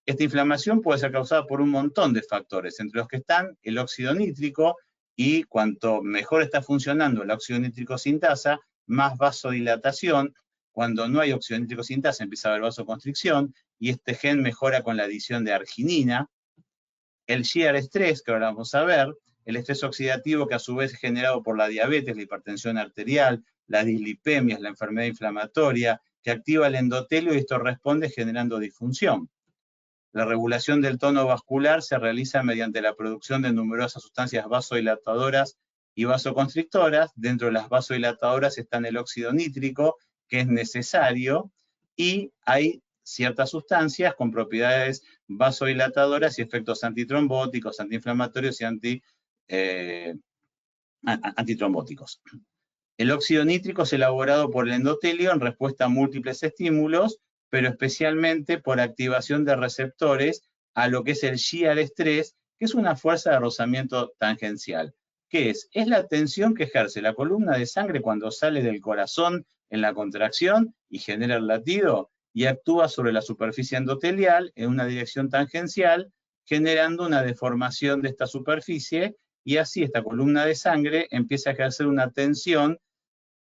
Esta inflamación puede ser causada por un montón de factores, entre los que están el óxido nítrico, y cuanto mejor está funcionando el óxido nítrico sintasa, más vasodilatación, Cuando no hay óxido nítrico sintasa empieza a haber vasoconstricción, y este gen mejora con la adición de arginina. El shear estrés, que ahora vamos a ver, el estrés oxidativo que a su vez es generado por la diabetes, la hipertensión arterial, las dislipemias, la enfermedad inflamatoria, que activa el endotelio y esto responde generando disfunción. La regulación del tono vascular se realiza mediante la producción de numerosas sustancias vasodilatadoras y vasoconstrictoras. Dentro de las vasodilatadoras están el óxido nítrico, que es necesario, y hay ciertas sustancias con propiedades vasodilatadoras y efectos antitrombóticos, antiinflamatorios y antitrombóticos. El óxido nítrico es elaborado por el endotelio en respuesta a múltiples estímulos, pero especialmente por activación de receptores a lo que es el shear estrés, que es una fuerza de rozamiento tangencial. ¿Qué es? Es la tensión que ejerce la columna de sangre cuando sale del corazón en la contracción y genera el latido, y actúa sobre la superficie endotelial en una dirección tangencial, generando una deformación de esta superficie, y así esta columna de sangre empieza a ejercer una tensión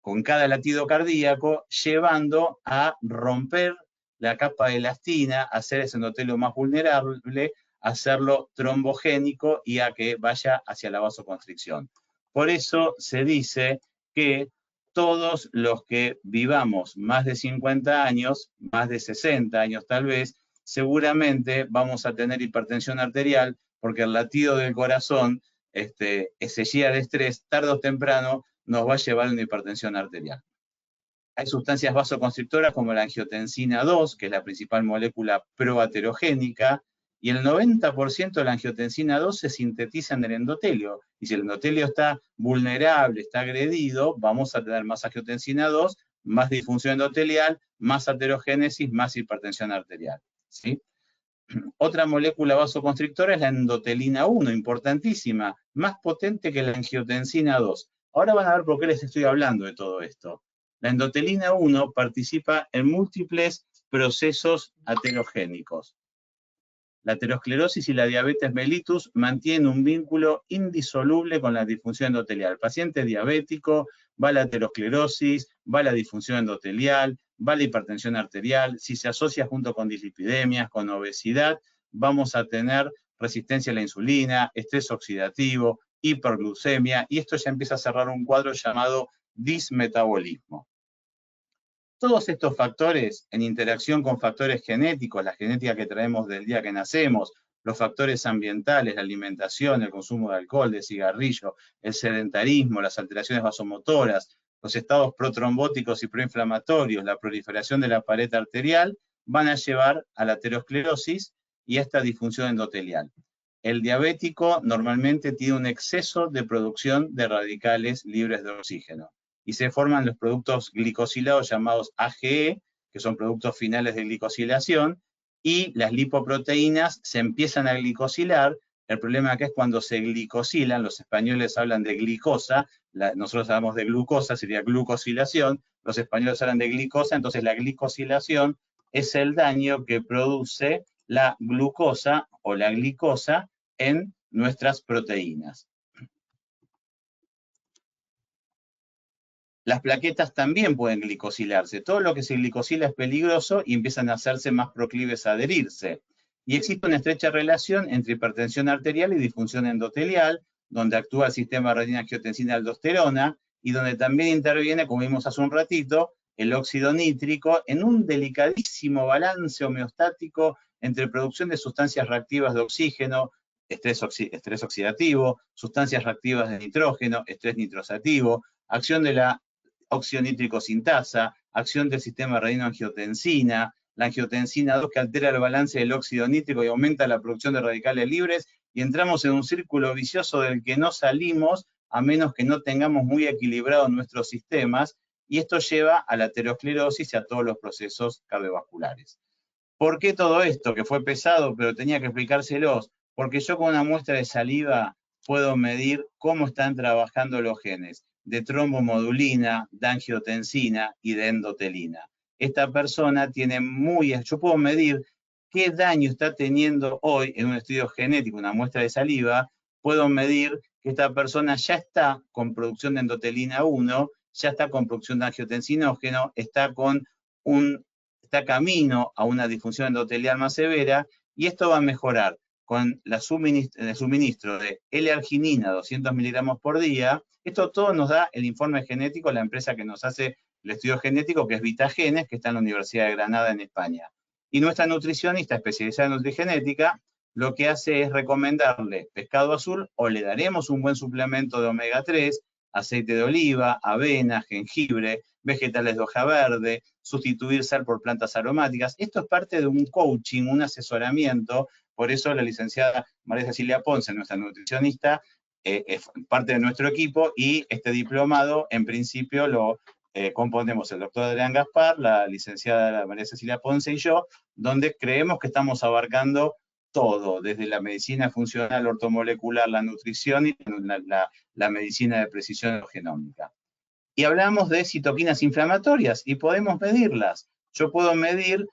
con cada latido cardíaco, llevando a romper la capa de elastina, a hacer ese endotelio más vulnerable, a hacerlo trombogénico y a que vaya hacia la vasoconstricción. Por eso se dice que todos los que vivamos más de 50 años, más de 60 años tal vez, seguramente vamos a tener hipertensión arterial, porque el latido del corazón, ese shear de estrés, tarde o temprano, nos va a llevar a una hipertensión arterial. Hay sustancias vasoconstrictoras como la angiotensina 2, que es la principal molécula proaterogénica, y el 90% de la angiotensina 2 se sintetiza en el endotelio. Y si el endotelio está vulnerable, está agredido, vamos a tener más angiotensina 2, más disfunción endotelial, más aterogénesis, más hipertensión arterial. ¿Sí? Otra molécula vasoconstrictora es la endotelina 1, importantísima, más potente que la angiotensina 2. Ahora van a ver por qué les estoy hablando de todo esto. La endotelina 1 participa en múltiples procesos aterogénicos. La aterosclerosis y la diabetes mellitus mantienen un vínculo indisoluble con la disfunción endotelial. El paciente diabético va a la aterosclerosis, va a la disfunción endotelial, va a la hipertensión arterial. Si se asocia junto con dislipidemias, con obesidad, vamos a tener resistencia a la insulina, estrés oxidativo, hiperglucemia, y esto ya empieza a cerrar un cuadro llamado dismetabolismo. Todos estos factores, en interacción con factores genéticos, la genética que traemos del día que nacemos, los factores ambientales, la alimentación, el consumo de alcohol, de cigarrillo, el sedentarismo, las alteraciones vasomotoras, los estados protrombóticos y proinflamatorios, la proliferación de la pared arterial, van a llevar a la aterosclerosis y a esta disfunción endotelial. El diabético normalmente tiene un exceso de producción de radicales libres de oxígeno, y se forman los productos glicosilados llamados AGE, que son productos finales de glicosilación, y las lipoproteínas se empiezan a glicosilar. El problema acá es cuando se glicosilan, los españoles hablan de glicosa, nosotros hablamos de glucosa, sería glucosilación, los españoles hablan de glicosa, entonces la glicosilación es el daño que produce la glucosa o la glicosa en nuestras proteínas. Las plaquetas también pueden glicosilarse. Todo lo que se glicosila es peligroso y empiezan a hacerse más proclives a adherirse. Y existe una estrecha relación entre hipertensión arterial y disfunción endotelial, donde actúa el sistema renina-angiotensina-aldosterona y donde también interviene, como vimos hace un ratito, el óxido nítrico en un delicadísimo balance homeostático entre producción de sustancias reactivas de oxígeno, estrés oxidativo, sustancias reactivas de nitrógeno, estrés nitrosativo, acción de la óxido nítrico sintasa, acción del sistema renina-angiotensina, la angiotensina 2 que altera el balance del óxido nítrico y aumenta la producción de radicales libres, y entramos en un círculo vicioso del que no salimos a menos que no tengamos muy equilibrados nuestros sistemas, y esto lleva a la aterosclerosis y a todos los procesos cardiovasculares. ¿Por qué todo esto? Que fue pesado, pero tenía que explicárselos. Porque yo con una muestra de saliva puedo medir cómo están trabajando los genes de trombomodulina, de angiotensina y de endotelina. Esta persona tiene yo puedo medir qué daño está teniendo hoy en un estudio genético, una muestra de saliva, puedo medir que esta persona ya está con producción de endotelina 1, ya está con producción de angiotensinógeno, está con está camino a una disfunción endotelial más severa, y esto va a mejorar con el suministro de L-arginina, 200 miligramos por día. Esto todo nos da el informe genético, la empresa que nos hace el estudio genético, que es Vitagenes, que está en la Universidad de Granada, en España. Y nuestra nutricionista especializada en nutrigenética lo que hace es recomendarle pescado azul, o le daremos un buen suplemento de omega 3, aceite de oliva, avena, jengibre, vegetales de hoja verde, sustituir sal por plantas aromáticas. Esto es parte de un coaching, un asesoramiento. Por eso la licenciada María Cecilia Ponce, nuestra nutricionista, es parte de nuestro equipo, y este diplomado en principio lo componemos el doctor Adrián Gaspar, la licenciada María Cecilia Ponce y yo, donde creemos que estamos abarcando todo, desde la medicina funcional ortomolecular, la nutrición y la medicina de precisión genómica. Y hablamos de citoquinas inflamatorias y podemos medirlas. Yo puedo medir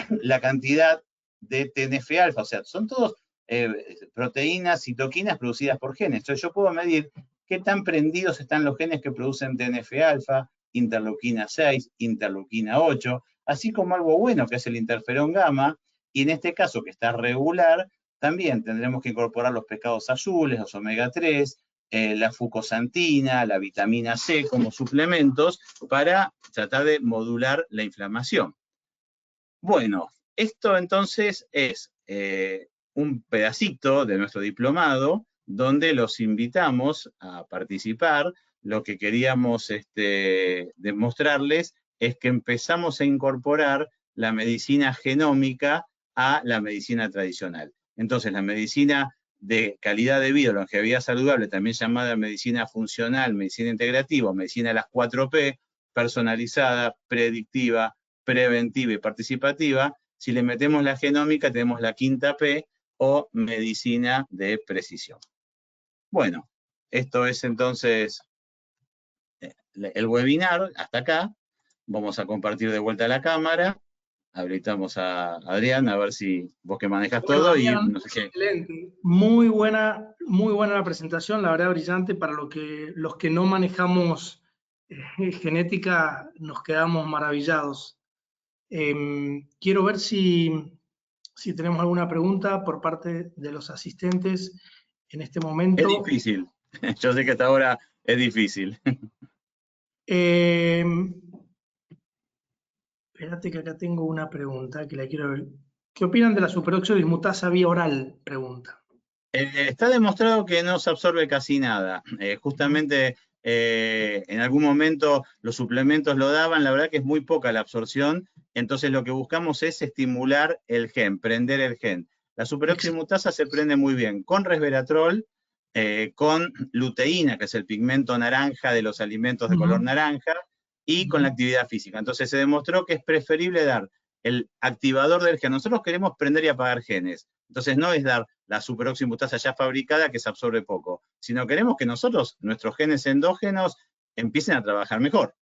la cantidad de TNF-alfa, o sea, son todos proteínas, citoquinas producidas por genes. Entonces yo puedo medir qué tan prendidos están los genes que producen TNF-alfa, interleuquina 6, interleuquina 8, así como algo bueno que es el interferón gamma, y en este caso que está regular, también tendremos que incorporar los pescados azules, los omega 3, la fucosantina, la vitamina C como suplementos para tratar de modular la inflamación. Bueno, esto entonces es un pedacito de nuestro diplomado donde los invitamos a participar. Lo que queríamos demostrarles es que empezamos a incorporar la medicina genómica a la medicina tradicional. Entonces, la medicina de calidad de vida, longevidad saludable, también llamada medicina funcional, medicina integrativa, medicina de las 4P, personalizada, predictiva, preventiva y participativa. Si le metemos la genómica, tenemos la 5P, o medicina de precisión. Bueno, esto es entonces el webinar, hasta acá. Vamos a compartir de vuelta la cámara. Habilitamos a Adrián, a ver si vos que manejas todo. Damián, y no sé qué. excelente. Muy buena la presentación, la verdad brillante. Para los que no manejamos genética, nos quedamos maravillados. Quiero ver si tenemos alguna pregunta por parte de los asistentes en este momento. Es difícil. Yo sé que hasta ahora es difícil. Espérate que acá tengo una pregunta que la quiero ver. ¿Qué opinan de la superóxido dismutasa vía oral? Pregunta. Está demostrado que no se absorbe casi nada. Justamente en algún momento los suplementos lo daban, la verdad que es muy poca la absorción, entonces lo que buscamos es estimular el gen, prender el gen. La superoxidismutasa se prende muy bien con resveratrol, con luteína, que es el pigmento naranja de los alimentos de color naranja, y con la actividad física. Entonces se demostró que es preferible dar el activador del gen. Nosotros queremos prender y apagar genes. Entonces no es dar la superoxidismutasa ya fabricada que se absorbe poco, sino queremos que nosotros, nuestros genes endógenos, empiecen a trabajar mejor.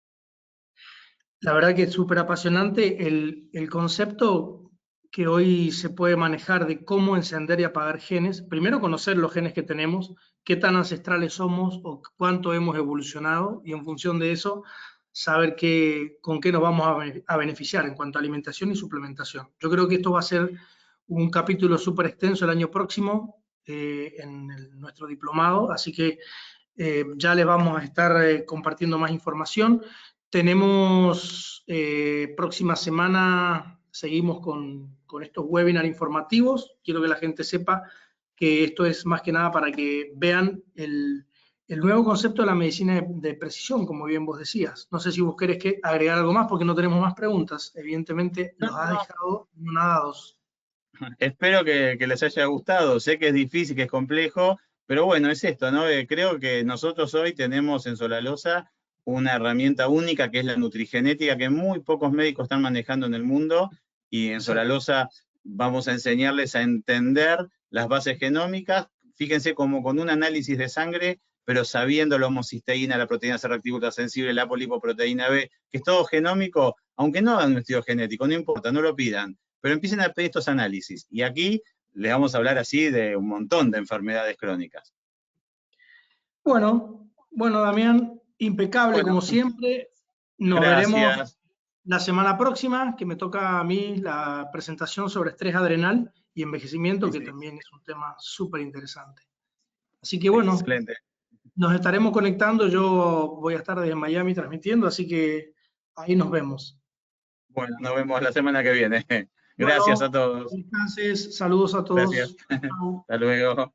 La verdad que es súper apasionante el concepto que hoy se puede manejar de cómo encender y apagar genes. Primero conocer los genes que tenemos, qué tan ancestrales somos o cuánto hemos evolucionado, y en función de eso saber con qué nos vamos a beneficiar en cuanto a alimentación y suplementación. Yo creo que esto va a ser un capítulo súper extenso el año próximo en nuestro diplomado, así que ya les vamos a estar compartiendo más información. Tenemos próxima semana, seguimos con estos webinars informativos. Quiero que la gente sepa que esto es más que nada para que vean el nuevo concepto de la medicina de precisión, como bien vos decías. No sé si vos querés agregar algo más, porque no tenemos más preguntas. Evidentemente los has dejado nadados. Espero que les haya gustado. Sé que es difícil, que es complejo, pero bueno, es esto, ¿no? Creo que nosotros hoy tenemos en Solaloza una herramienta única, que es la nutrigenética, que muy pocos médicos están manejando en el mundo, y en Solaloza vamos a enseñarles a entender las bases genómicas. Fíjense, como con un análisis de sangre, pero sabiendo la homocisteína, la proteína C reactiva ultrasensible, la polipoproteína B, que es todo genómico, aunque no hagan un estudio genético, no importa, no lo pidan, pero empiecen a pedir estos análisis. Y aquí les vamos a hablar así de un montón de enfermedades crónicas. Bueno, Damián, impecable como siempre. Nos veremos la semana próxima, que me toca a mí la presentación sobre estrés adrenal y envejecimiento, Sí, que sí. también es un tema súper interesante. Así que bueno, Excelente. nos estaremos conectando. Yo voy a estar desde Miami transmitiendo, así que ahí nos vemos. Bueno, nos vemos la semana que viene. Gracias a Bueno, todos. descanses, saludos a Gracias. todos. Chau. Hasta luego.